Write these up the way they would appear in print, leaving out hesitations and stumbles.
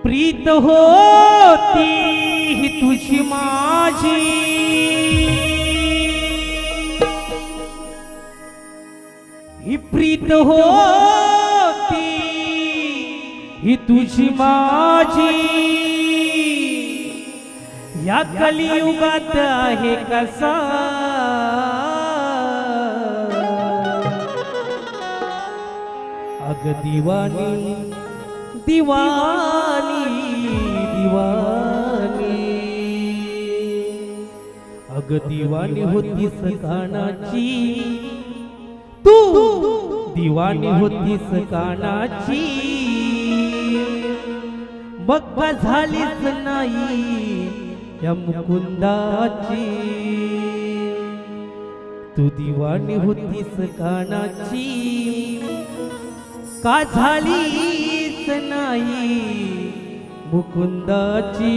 प्रीत होती ही तुझी माझी, ही प्रीत होती ही तुझी माझी, या कलियुगात आहे कसा अग दिवानी दिवानी दिवानी, अग दिवानी होतीस कानाची, तू दिवानी होतीस कानाची, मग का झालीस नाही या मुकुंदाची, तू दिवानी होतीस कानाची, का झालीस नाही मुकुंदाची.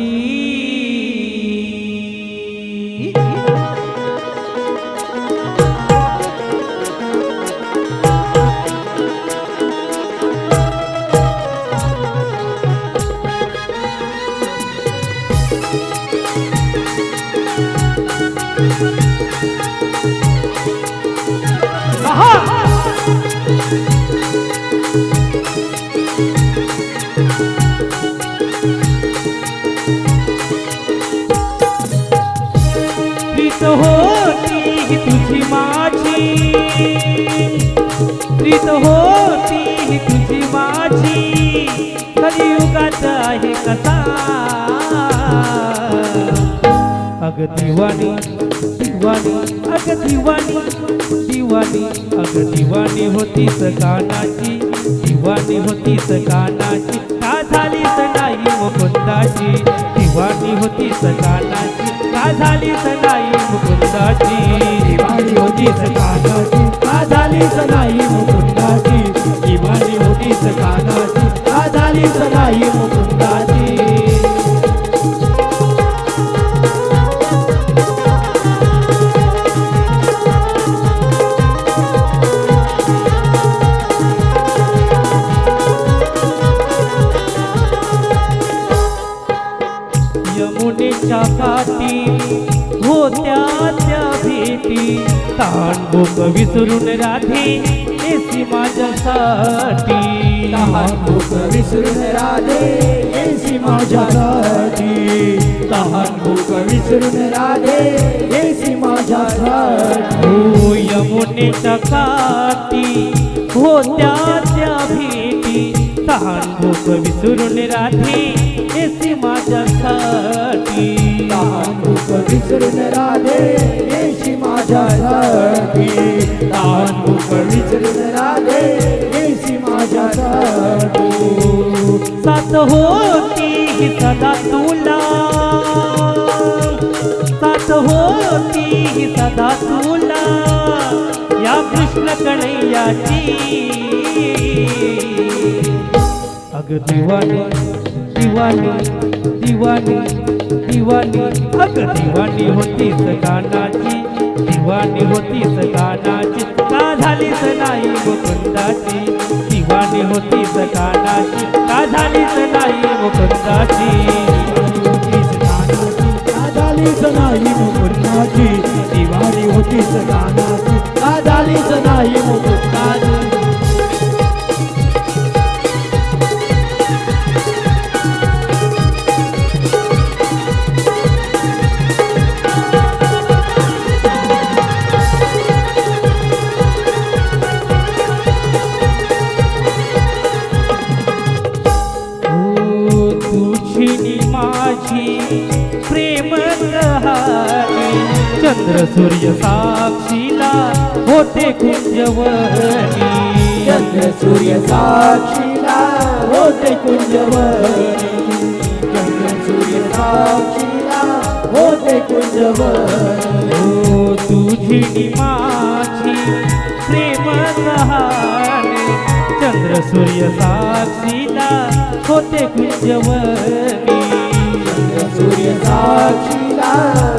प्रीत होती ही तुझी माझी, प्रीत होती ही तुझी माझी, कलियुगात आहे कसा अग दिवानी दिवानी, अग दिवानी दिवानी, अग दिवानी होतीस कानाची, दिवानी होतीस कानाची, का झालीस नाही मुकुंदाची, दिवानी होतीस कानाची, का झालीस नाही मुकुंदाची, दिवानी होतीस कानाची, का झालीस नाही मुकुंदाची, दिवानी होतीस कानाची, का झालीस नाही मुकुंदाची. यमुनेच्या काठी होत्या त्या भेटी, तांडूक विसरून राधे येसी माझ्यासाठी, तांडूक विसरून राधे येसी माझ्यासाठी, तांडूक विसरून राधे येसी माझ्यासाठी. हो यमुनेच्या काठी होत्या त्या भेटी, तांडूक विसरून राधे येसी माझ्यासाठी, तांडूक विसरून राधे येसी माझ्यासाठी, तांडूक विसरून राधे येसी माझ्यासाठी. साथ होती ही सदा तुला, साथ होती ही सदा तुला, या कृष्ण कन्हैयाची, अग दिवानी दिवानी दिवानी दिवानी, अग दिवानी होतीस कानाची, दिवानी होतीस कानाची, का झालीस नाही मुकुंदाची, दिवानी होतीस कानाची, का झालीस नाही मुकुंदाची, का झालीस नाही मुकुंदाची, दिवानी होतीस कानाची, का झालीस नाही मुकुंदाची. प्रेम कहाणी चंद्र सूर्य साक्षीला होते कुंजवनी, चंद्र सूर्य साक्षीला होते कुंजवनी, चंद्र सूर्य साक्षीला होते कुंजवनी. हो तुझी माझी प्रेम कहाणी चंद्र सूर्य साक्षीला होते कुंजवनी, सूर्य साक्षीला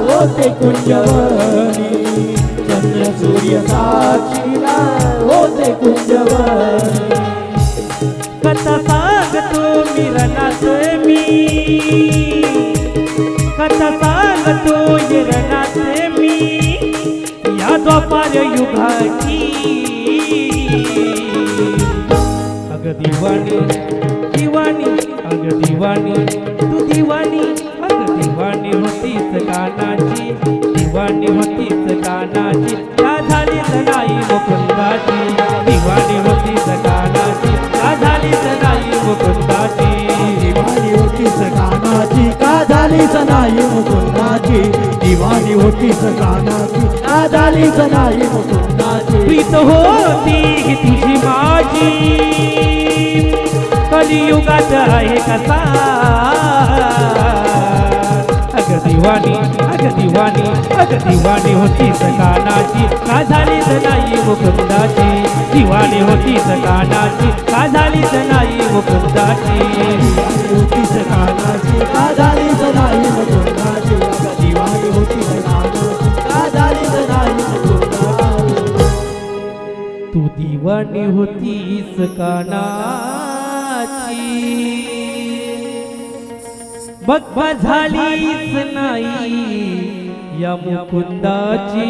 होते कुंजवनी, चंद्र सूर्य साक्षीला होते कुंजवनी. कथा सांगतो मिलनात मी, मी कथा सांगतोय रणाचे मी या द्वापार युगाची अग दिवाणी दिवाणी अग दिवाणी तू दिवाणी अग दिवाणी होतीस कानाची दिवाणी होतीस कानाची का झालीच नाही मुकुंदाची दिवाणी होतीस कानाची का झालीच नाही मुकुंदाची दिवाणी होतीस कानाची का झालीच नाही मुकुंदाची दिवाणी होतीस कानाची का झालीच नाही मुकुंदाची प्रीत होती ही तुझी माझी कलियुगात आहे कसा अग दिवाणी अग दिवाणी अग दिवाणी होतीस कानाची का झालीच नाही मुकुंदाची दिवाणी होतीस कानाची का झालीच नाही मुकुंदाची होतीस कानाची का झालीच नाही मुकुंदाची दिवाणी होतीस कानाची का झालीच नाही मुकुंदाची तू दिवाणी होतीस कानाची बघ झालीच नाही या मुकुंदाची